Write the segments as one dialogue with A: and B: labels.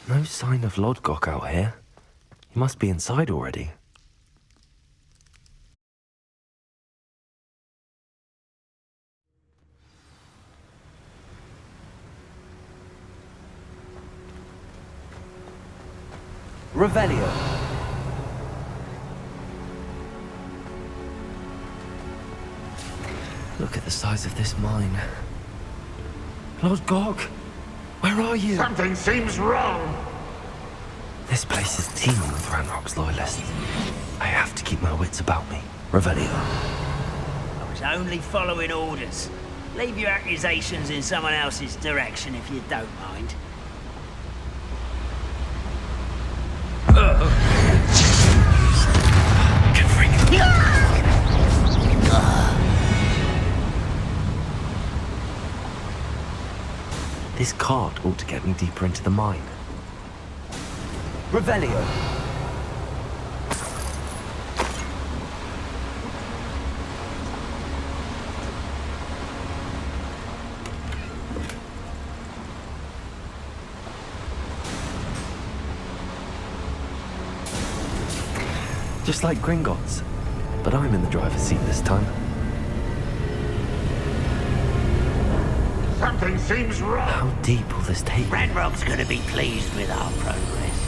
A: No sign of Lodgok out here. He must be inside already. Revelio. Look at the size of this mine. Lodgok, where are you?
B: Something seems wrong.
A: This place is teeming with Ranrock's loyalists. I have to keep my wits about me. Revelio.
C: I was only following orders. Leave your accusations in someone else's direction if you don't mind.
A: This cart ought to get me deeper into the mine. Revelio. Just like Gringotts, but I'm in the driver's seat this time.
B: Something seems wrong.
A: How deep will this take me?
C: Ranrock's gonna be pleased with our progress.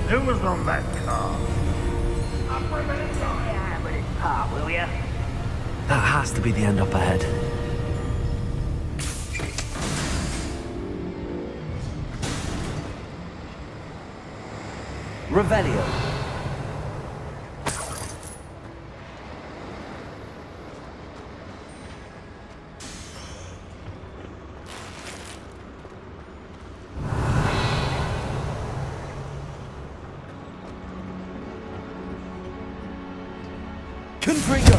B: Who was on that car?
C: Up with it, yeah, with its part, will ya?
A: That has to be the end up ahead. Revelio. Confringo!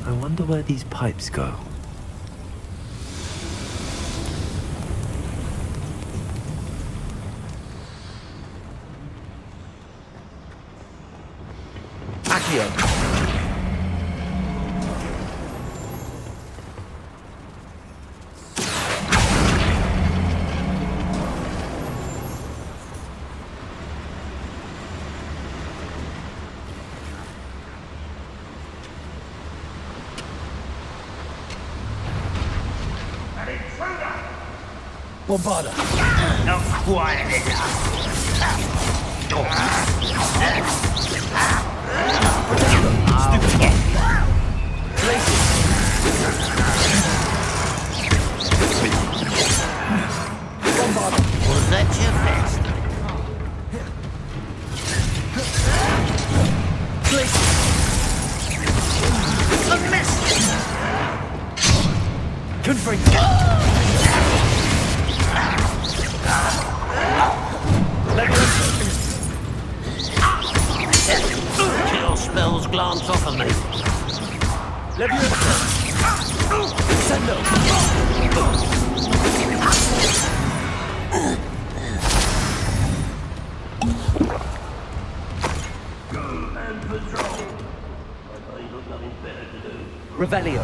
A: I wonder where these pipes go. Accio! Bombarda.
C: Not quiet enough. Was that your best? A miss!
A: Confringo!
C: Kill spells glance off of me.
A: Sendo!
C: Go and patrol. I thought you got nothing better to do.
A: Revelio.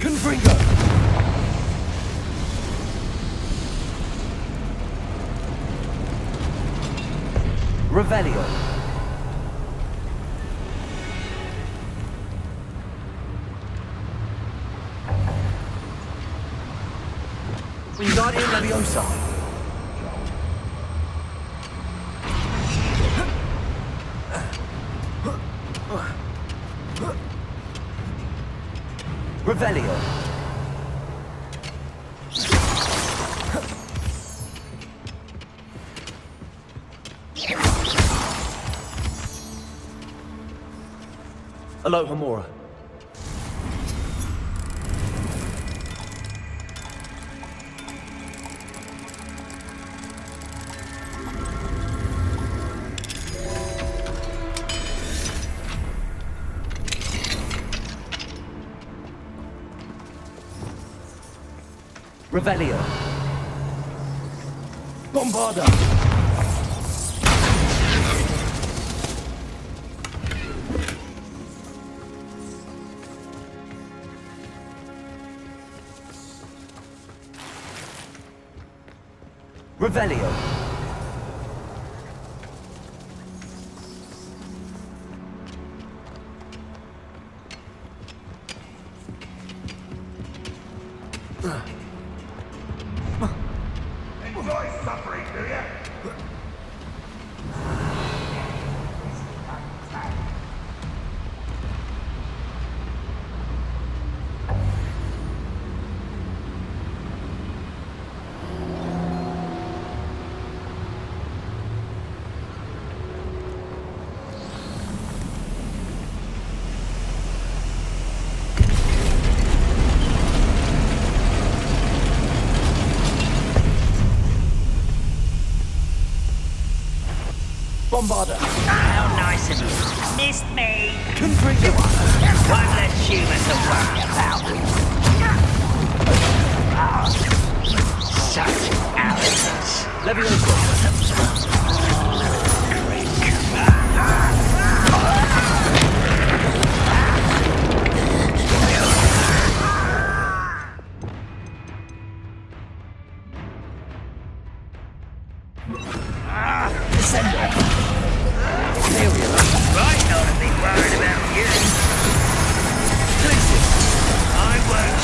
A: Confringo! Revelio. Wingardium Leviosa. Revelio. Alohomora. Revelio. Bombarda. Revelio.
B: Enjoy suffering, do you?
A: Bombarda.
C: How nice of you. Missed me.
A: Confringo.
C: One less human to worry about. Such arrogance.
A: Levioso.
C: Right, not to be worried about you. I won't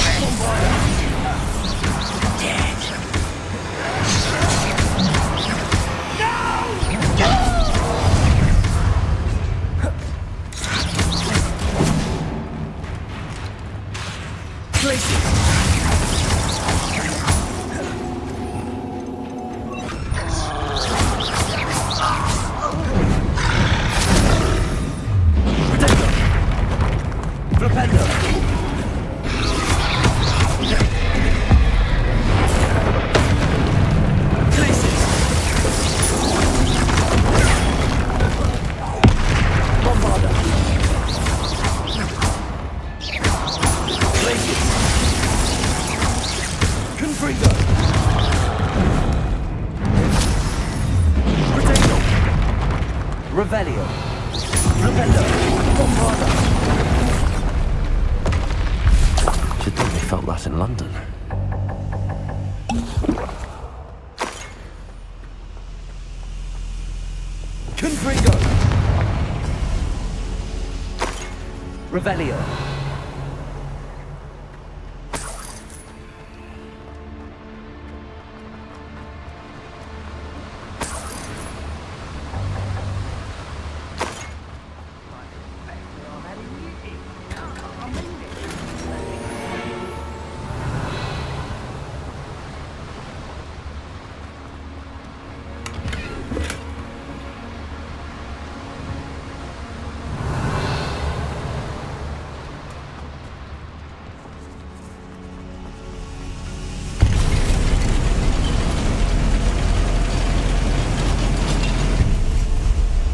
C: dead.
A: Revelio. Rependo. Bombarda. Should think they felt that in London. Confringo. Revelio.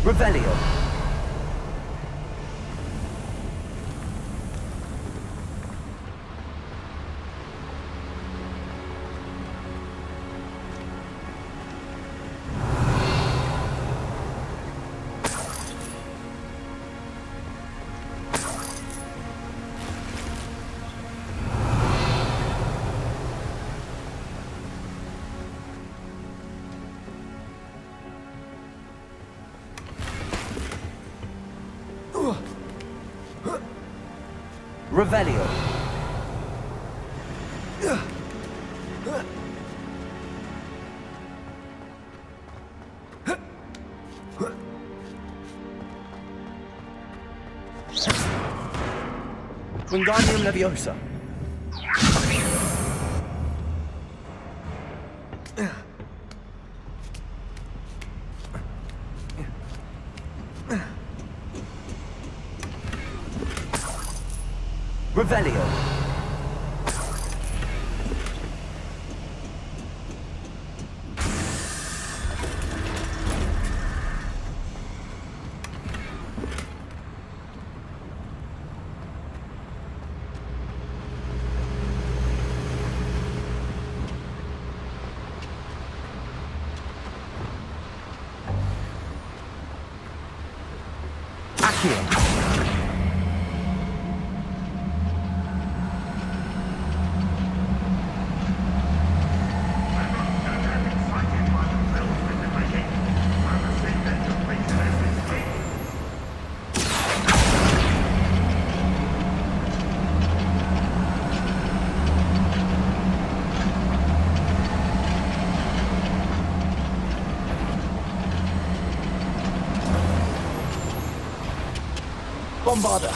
A: Revelio. Revelio. Wingardium Leviosa. Revelio. Bombarder!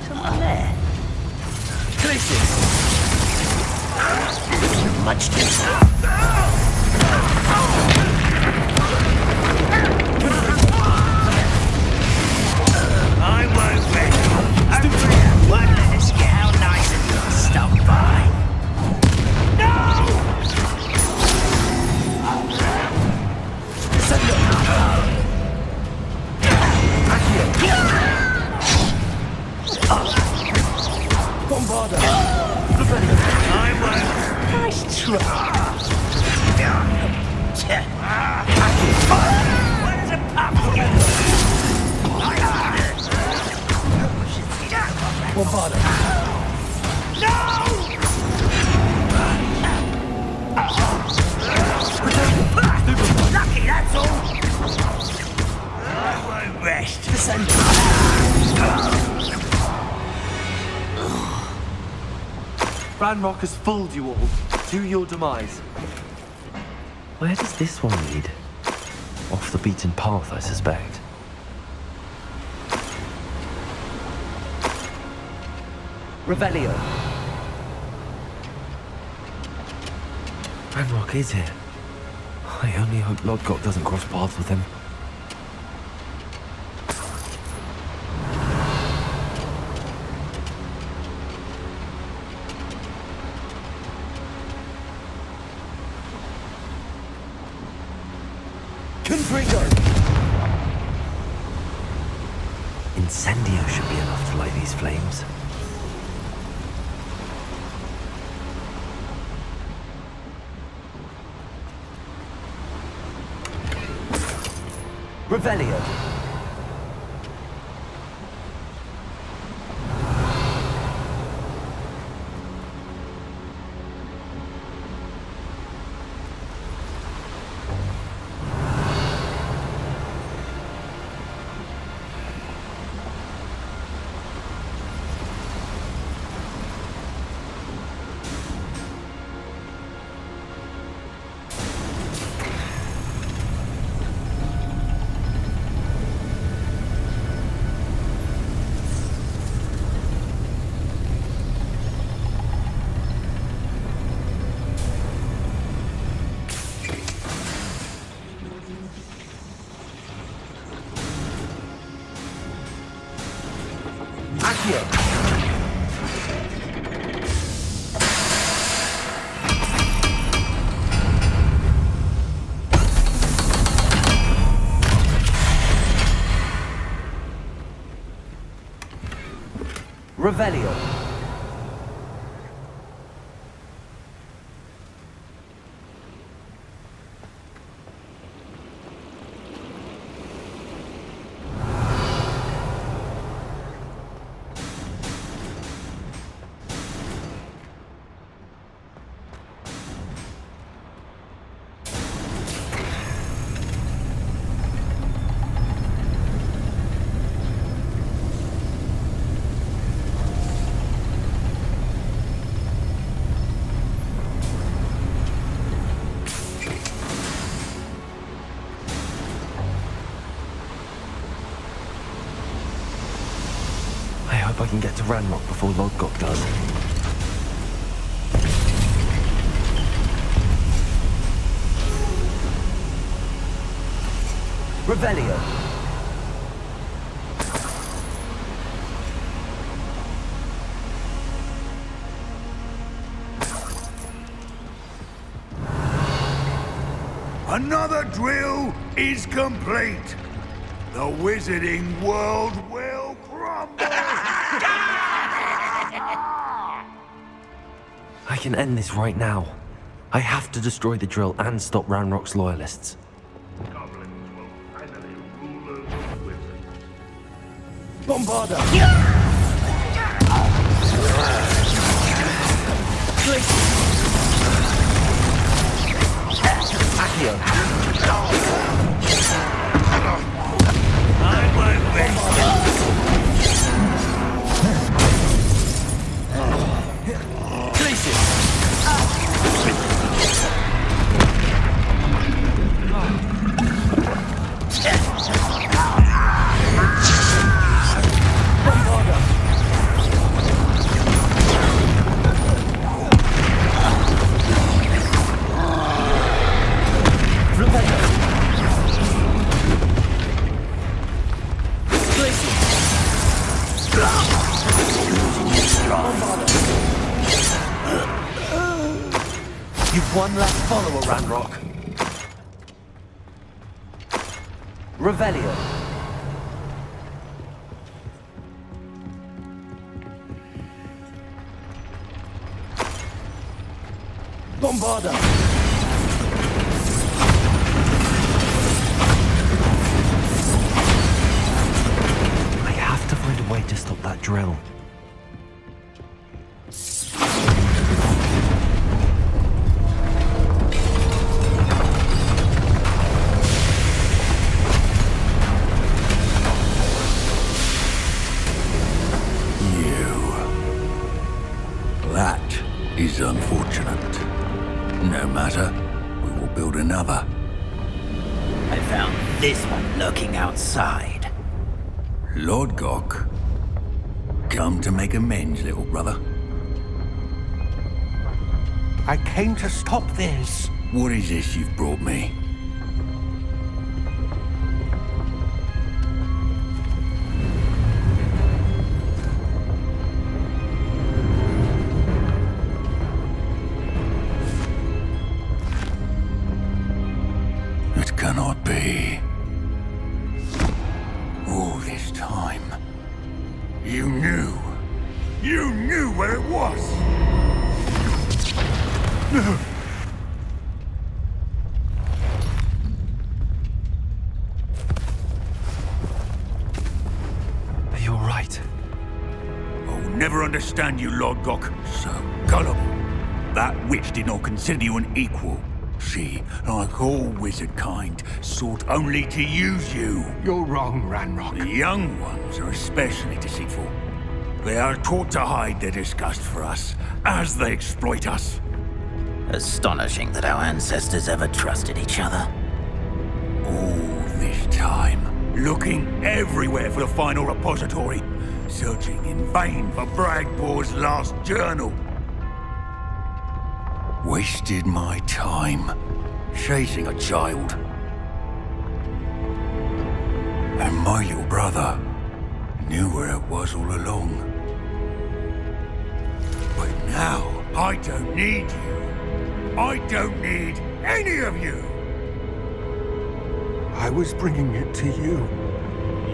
C: Someone there.
A: Places!
C: Much too. I won't rest. Over here. Won't let us get how nice of you to stop by. No!
A: Bombarder!
C: I won't. Nice try. Where's a pumpkin?
A: Bombarder!
C: Lucky, that's all. I won't rest.
A: Ranrock has fooled you all. To your demise. Where does this one lead? Off the beaten path, I suspect. Revelio. Ranrock is here. I only hope Lodgok doesn't cross paths with him. Incendio should be enough to light these flames. Revelio. Revelio. I can get to Ranrock before Lodgok does. Revelio.
B: Another drill is complete. The wizarding world will crumble.
A: I can end this right now. I have to destroy the drill and stop Ranrock's loyalists.
B: Goblins will finally rule over the wizards.
A: Bombarda! Accio!
C: I won't rest.
A: You've one less follower, Ranrock. Revelio. Bombarda. I have to find a way to stop that drill.
D: That is unfortunate. No matter, we will build another.
C: I found this one lurking outside.
D: Lord Gok, come to make amends, little brother.
B: I came to stop this.
D: What is this you've brought me? It cannot be. All this time, you knew. You knew where it was.
A: Are you all right?
D: I'll never understand you, Lord Gok. So gullible. That witch did not consider you an equal. She, like all wizard kind, sought only to use you.
B: You're wrong, Ranrock.
D: The young ones are especially deceitful. They are taught to hide their disgust for us, as they exploit us.
C: Astonishing that our ancestors ever trusted each other.
D: All this time, looking everywhere for the final repository, searching in vain for Bragbor's last journal. Wasted my time, chasing a child. And my little brother knew where it was all along. But now, I don't need you. I don't need any of you.
B: I was bringing it to you.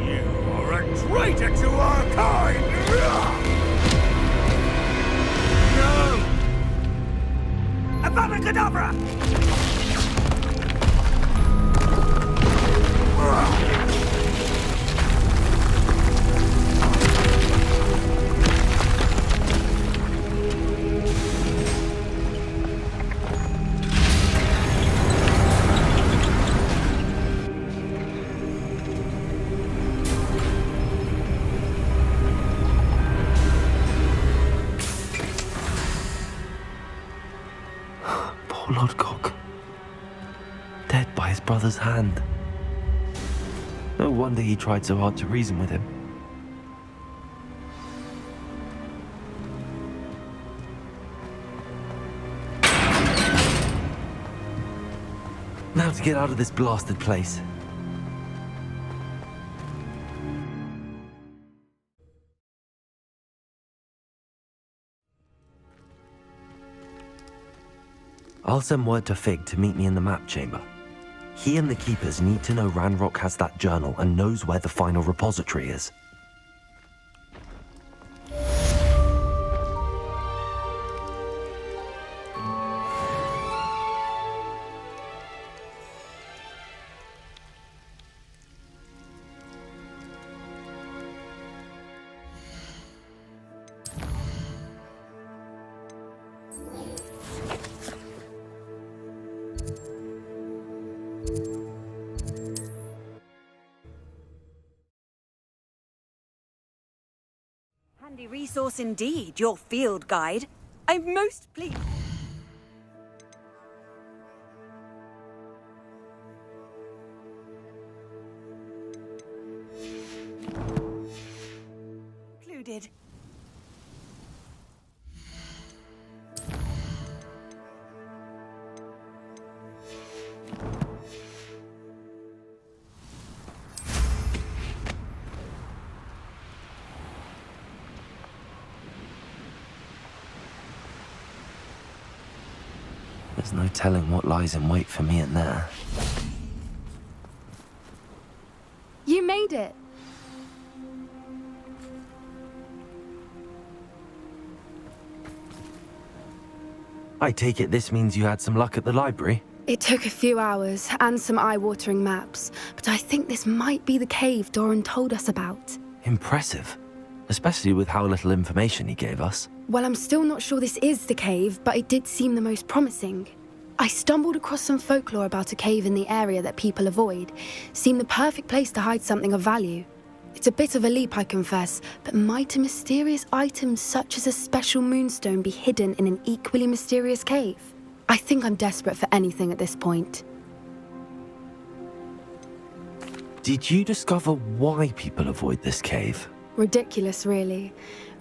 D: You are a traitor to our kind! No! Avada Kedavra!
A: Poor Lord Gok. Dead by his brother's hand. No wonder he tried so hard to reason with him. Now to get out of this blasted place. I'll send word to Fig to meet me in the map chamber. He and the Keepers need to know Ranrock has that journal and knows where the final repository is.
E: Handy resource indeed, your field guide. I'm most pleased. Included.
A: There's no telling what lies in wait for me in there.
F: You made it.
A: I take it this means you had some luck at the library?
F: It took a few hours and some eye-watering maps, but I think this might be the cave Doran told us about.
A: Impressive. Especially with how little information he gave us.
F: Well, I'm still not sure this is the cave, but it did seem the most promising. I stumbled across some folklore about a cave in the area that people avoid. Seemed the perfect place to hide something of value. It's a bit of a leap, I confess, but might a mysterious item such as a special moonstone be hidden in an equally mysterious cave? I think I'm desperate for anything at this point.
A: Did you discover why people avoid this cave?
F: Ridiculous, really.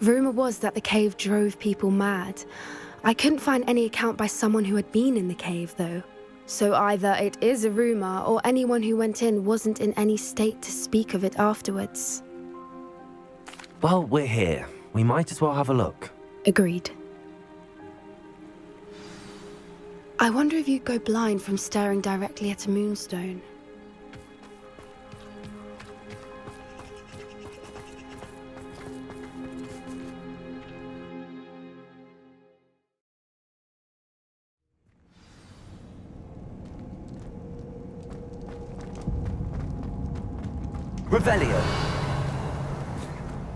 F: Rumor was that the cave drove people mad. I couldn't find any account by someone who had been in the cave, though. So either it is a rumor, or anyone who went in wasn't in any state to speak of it afterwards.
A: Well, we're here. We might as well have a look.
F: Agreed. I wonder if you'd go blind from staring directly at a moonstone.
A: Revelio!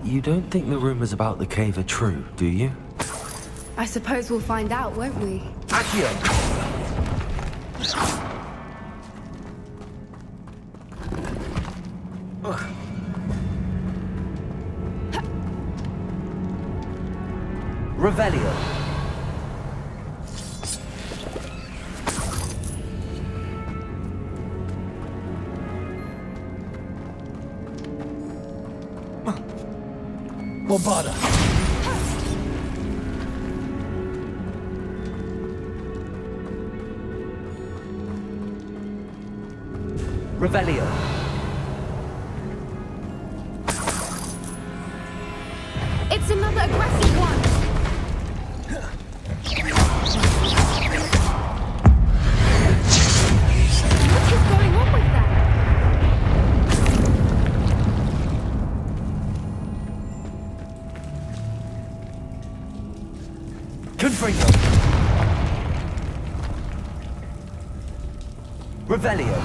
A: You don't think the rumors about the cave are true, do you?
F: I suppose we'll find out, won't we?
A: Accio! Revelio! Bombarda! Revelio!
F: It's another aggressive one! What is going on with that?
A: Confringo! Revelio!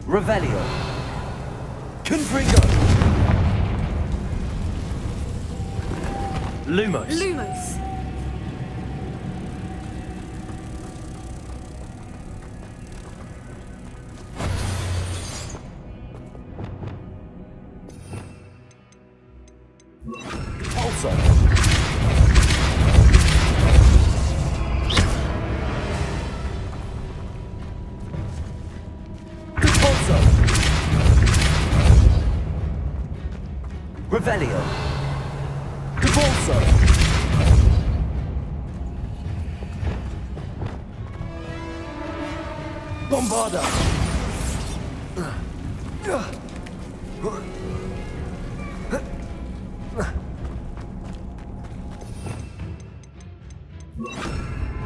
A: Revelio! Confringo! Lumos!
F: Lumos.
A: Also! Repulso! Revelio! Repulso! Bombarda!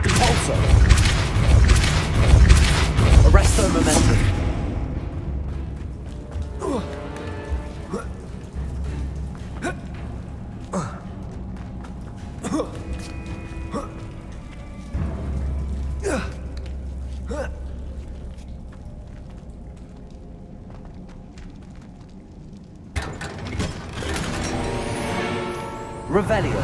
A: Repulso! Arresto momentum! Revelio.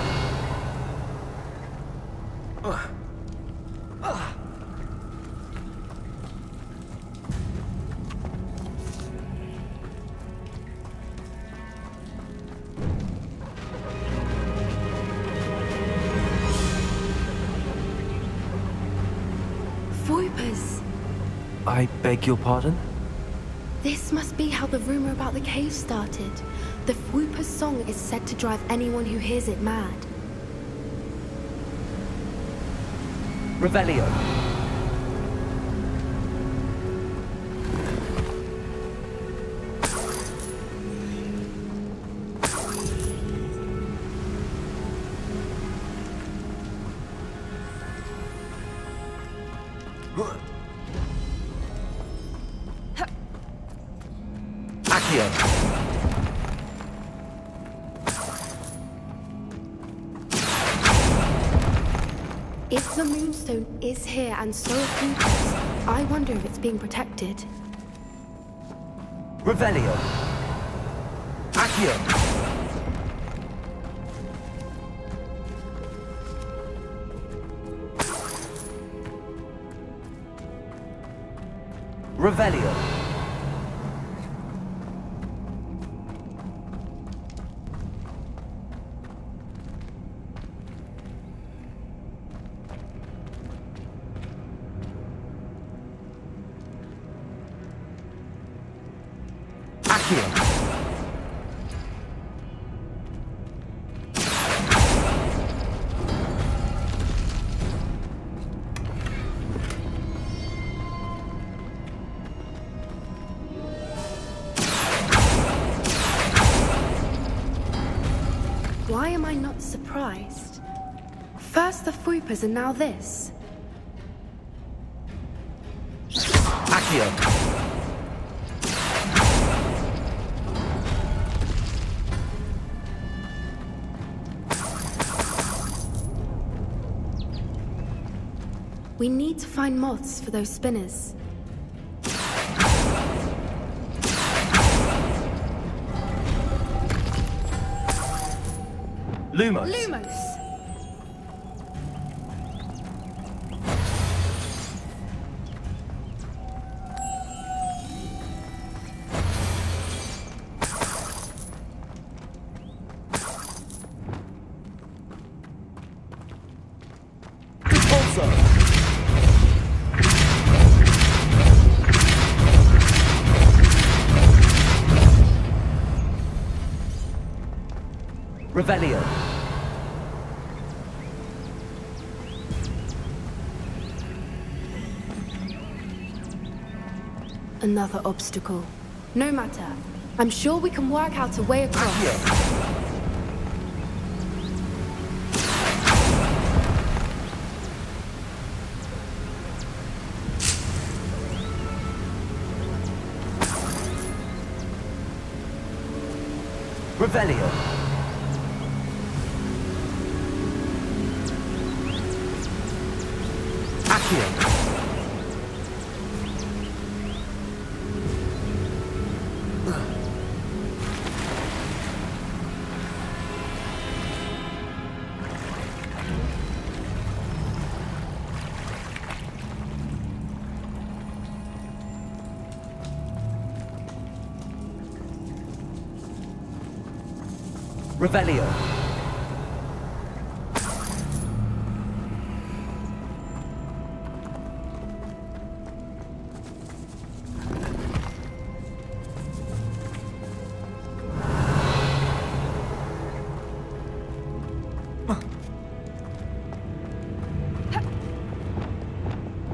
F: Voipers!
A: I beg your pardon?
F: This must be how the rumor about the cave started. The Voipers' song is said to drive anyone who hears it mad.
A: Revelio. Accio.
F: If the Moonstone is here and so are Voipers, I wonder if it's being protected.
A: Revelio. Accio. Revelio. Accio.
F: Why am I not surprised? First the Voipers and now this.
A: Accio.
F: We need to find moths for those spinners.
A: Lumos.
F: Lumos!
A: Repulsor. Revelio.
F: Another obstacle. No matter. I'm sure we can work out a way across.
A: Accio. Revelio. Accio. Revelio.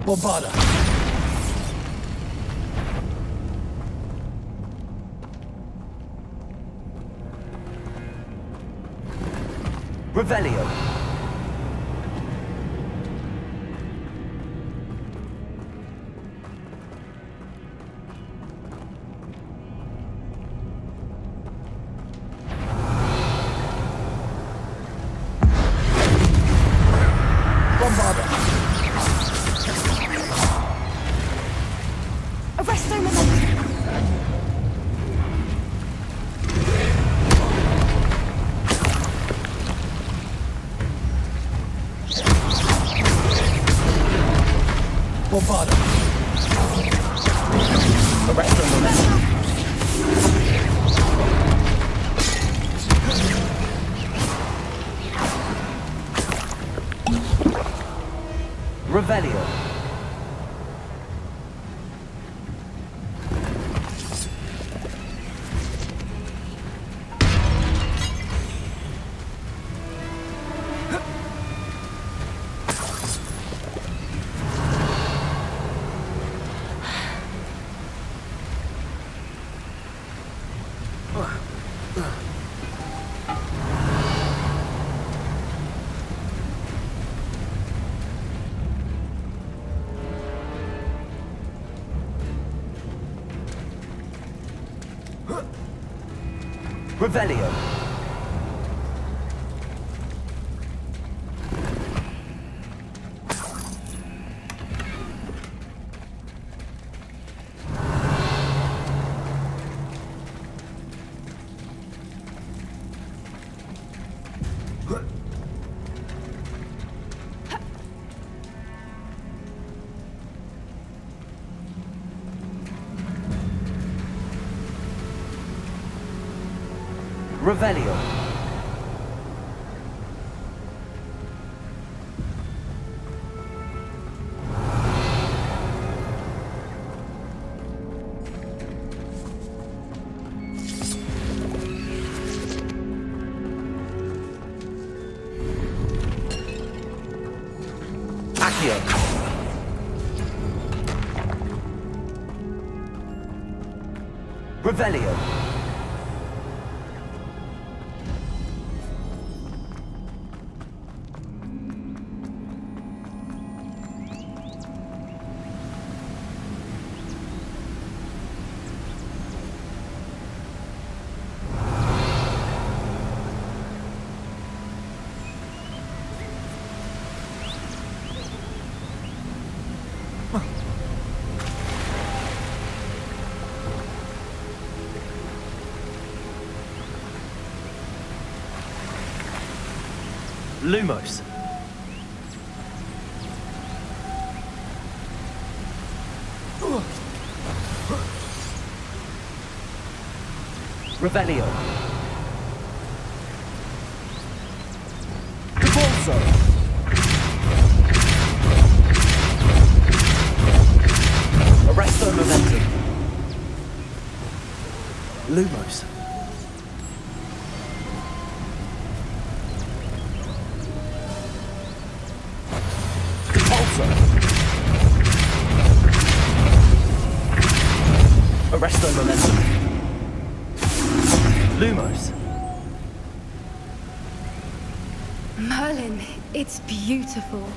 A: Bombarda. Revelio. Bombarda.
F: Arresto momentum!
A: Bombarda. Arrest the momentum. Revelio. Revelio. Revelio. Accio. Revelio. Lumos. Revelio. Cabalso. Arresto momentum. Lumos. Arresto momentum. Lumos.
F: Merlin, it's beautiful.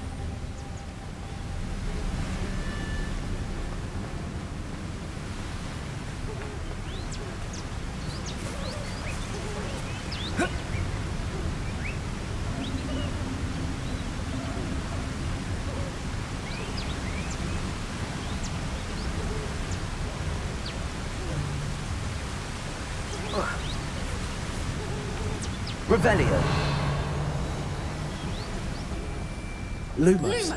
A: Revelio. Lumos.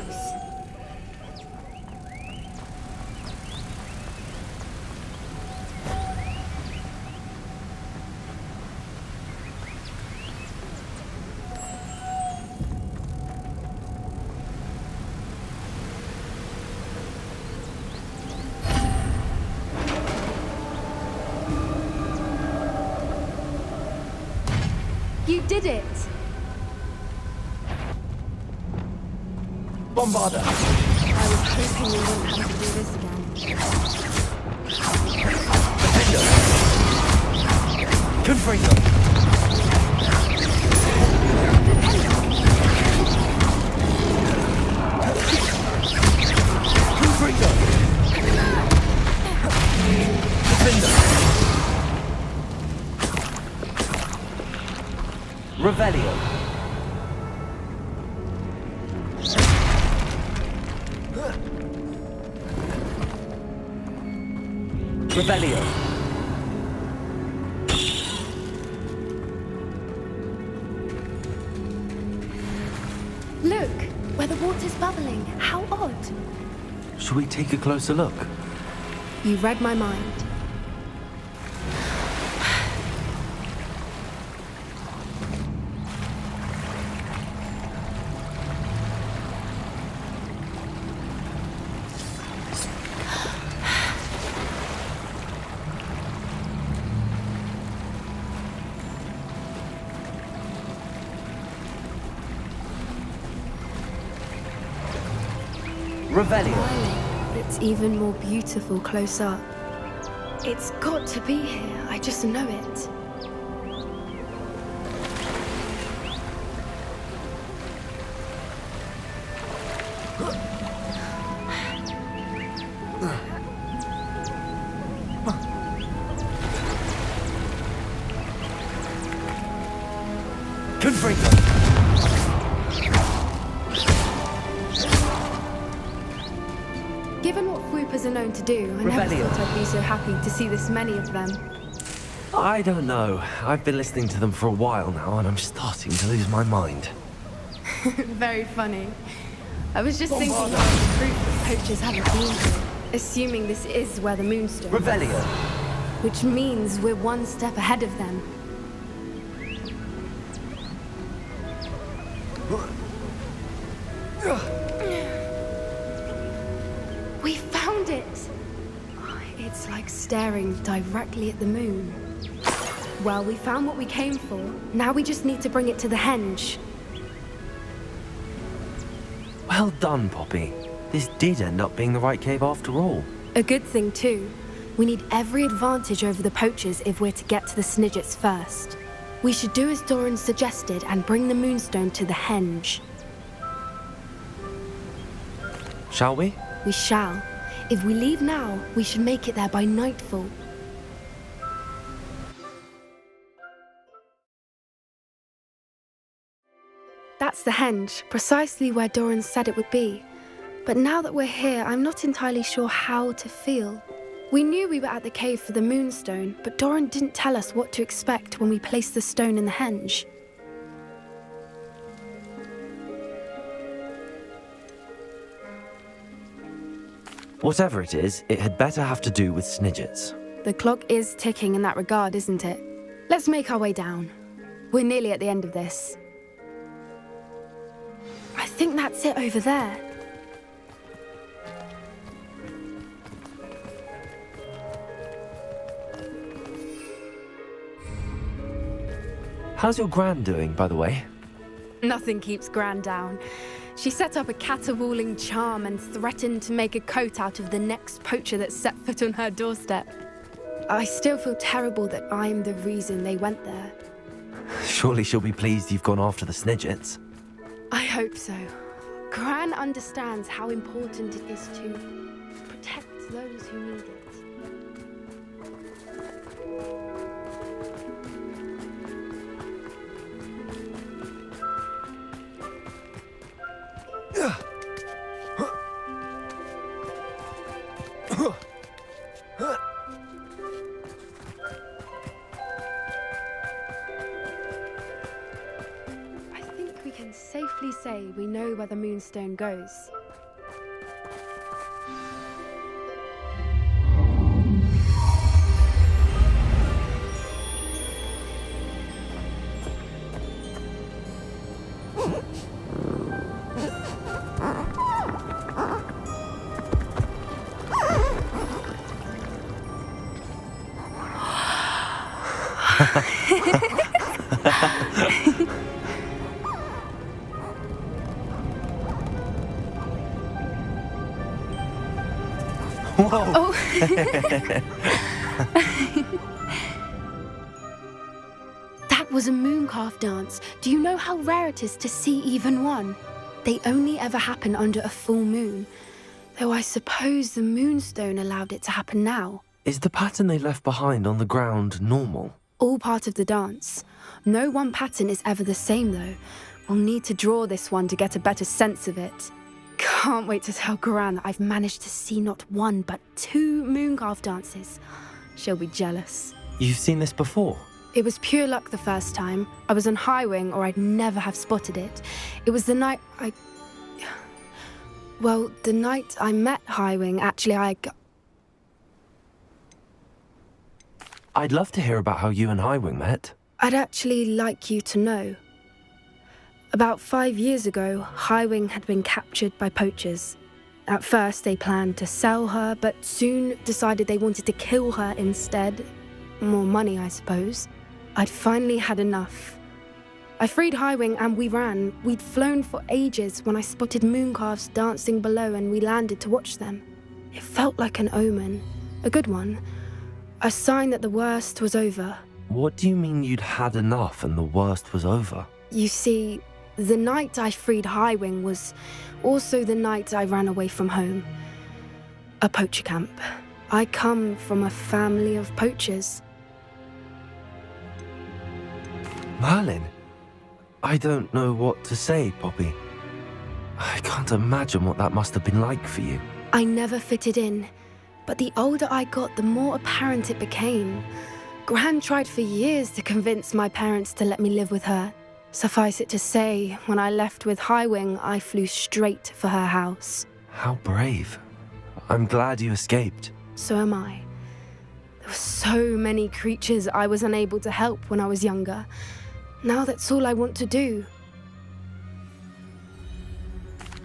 F: You did it!
A: Bombarda.
F: I was hoping we wouldn't have to do this again.
A: Defender. Confringo. Confringo. Defender. Revelio. Revelio.
F: Look, where the water's bubbling. How odd.
A: Should we take a closer look?
F: You read my mind.
A: Revelio.
F: It's even more beautiful close up. It's got to be here, I just know it.
A: Confringo.
F: Given what Fwoopas are known to do, I never
A: Revelio.
F: thought I'd be so happy to see this many of them.
A: I don't know. I've been listening to them for a while now, and I'm starting to lose my mind.
F: Very funny. I was just thinking of the proof that poachers haven't been here, assuming this is where the Moonstone is.
A: Revelio.
F: Which means we're one step ahead of them. We found it! It's like staring directly at the moon. Well, we found what we came for. Now we just need to bring it to the henge.
A: Well done, Poppy. This did end up being the right cave after all.
F: A good thing, too. We need every advantage over the poachers if we're to get to the Snidgets first. We should do as Doran suggested and bring the Moonstone to the henge.
A: Shall we?
F: We shall. If we leave now, we should make it there by nightfall. That's the henge, precisely where Doran said it would be. But now that we're here, I'm not entirely sure how to feel. We knew we were at the cave for the Moonstone, but Doran didn't tell us what to expect when we placed the stone in the henge.
A: Whatever it is, it had better have to do with Snidgets.
F: The clock is ticking in that regard, isn't it? Let's make our way down. We're nearly at the end of this. I think that's it over there.
A: How's your Gran doing, by the way?
F: Nothing keeps Gran down. She set up a caterwauling charm and threatened to make a coat out of the next poacher that set foot on her doorstep. I still feel terrible that I'm the reason they went there.
A: Surely she'll be pleased you've gone after the Snidgets.
F: I hope so. Gran understands how important it is to protect those who need it. I think we can safely say we know where the Moonstone goes.
A: Whoa!
F: Oh! That was a mooncalf dance. Do you know how rare it is to see even one? They only ever happen under a full moon. Though I suppose the Moonstone allowed it to happen now.
A: Is the pattern they left behind on the ground normal?
F: All part of the dance. No one pattern is ever the same, though. We'll need to draw this one to get a better sense of it. Can't wait to tell Gran that I've managed to see not one, but 2 mooncalf dances. She'll be jealous.
A: You've seen this before?
F: It was pure luck the first time. I was on High Wing, or I'd never have spotted it. It was the night Well, the night I met Highwing, actually
A: I'd love to hear about how you and Highwing met.
F: I'd actually like you to know. About 5 years ago, Highwing had been captured by poachers. At first, they planned to sell her, but soon decided they wanted to kill her instead. More money, I suppose. I'd finally had enough. I freed Highwing and we ran. We'd flown for ages when I spotted mooncalves dancing below and we landed to watch them. It felt like an omen. A good one. A sign that the worst was over.
A: What do you mean you'd had enough and the worst was over?
F: You see, the night I freed Highwing was also the night I ran away from home. A poacher camp. I come from a family of poachers.
A: Merlin? I don't know what to say, Poppy. I can't imagine what that must have been like for you.
F: I never fitted in, but the older I got, the more apparent it became. Gran tried for years to convince my parents to let me live with her. Suffice it to say, when I left with Highwing, I flew straight for her house.
A: How brave. I'm glad you escaped.
F: So am I. There were so many creatures I was unable to help when I was younger. Now that's all I want to do.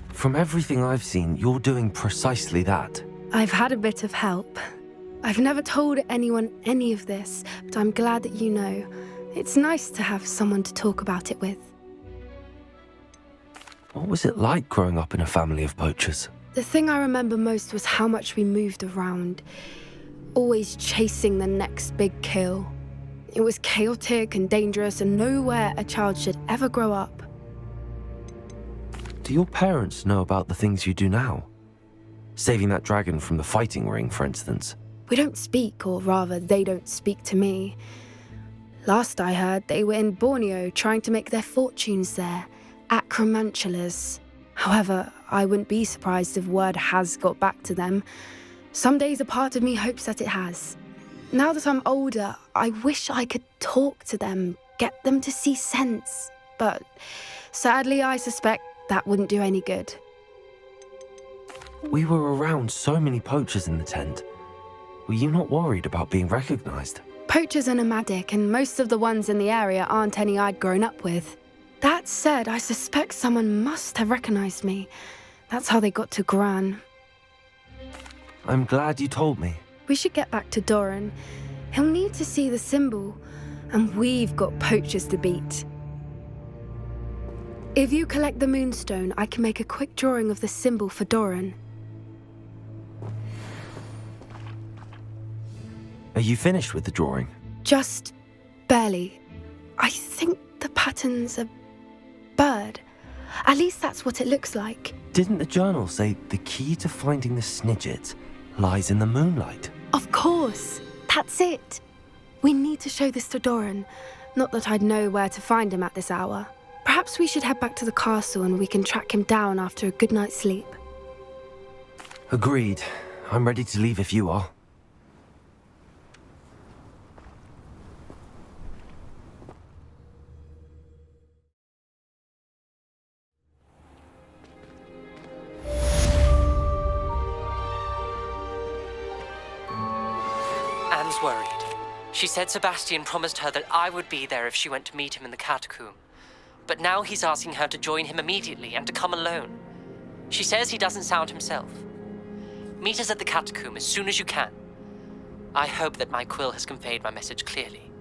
A: From everything I've seen, you're doing precisely that.
F: I've had a bit of help. I've never told anyone any of this, but I'm glad that you know. It's nice to have someone to talk about it with.
A: What was it like growing up in a family of poachers?
F: The thing I remember most was how much we moved around, always chasing the next big kill. It was chaotic and dangerous and nowhere a child should ever grow up.
A: Do your parents know about the things you do now? Saving that dragon from the fighting ring, for instance.
F: We don't speak, or rather, they don't speak to me. Last I heard, they were in Borneo trying to make their fortunes there, acromantulas. However, I wouldn't be surprised if word has got back to them. Some days a part of me hopes that it has. Now that I'm older, I wish I could talk to them, get them to see sense. But sadly, I suspect that wouldn't do any good.
A: We were around so many poachers in the tent. Were you not worried about being recognized?
F: Poachers are nomadic, and most of the ones in the area aren't any I'd grown up with. That said, I suspect someone must have recognized me. That's how they got to Gran.
A: I'm glad you told me.
F: We should get back to Doran. He'll need to see the symbol, and we've got poachers to beat. If you collect the moonstone, I can make a quick drawing of the symbol for Doran.
A: Are you finished with the drawing?
F: Just barely. I think the pattern's a bird. At least that's what it looks like.
A: Didn't the journal say the key to finding the Snidget lies in the moonlight?
F: Of course. That's it. We need to show this to Doran. Not that I'd know where to find him at this hour. Perhaps we should head back to the castle and we can track him down after a good night's sleep.
A: Agreed. I'm ready to leave if you are.
G: Anne's worried. She said Sebastian promised her that I would be there if she went to meet him in the catacomb. But now he's asking her to join him immediately and to come alone. She says he doesn't sound himself. Meet us at the catacomb as soon as you can. I hope that my quill has conveyed my message clearly.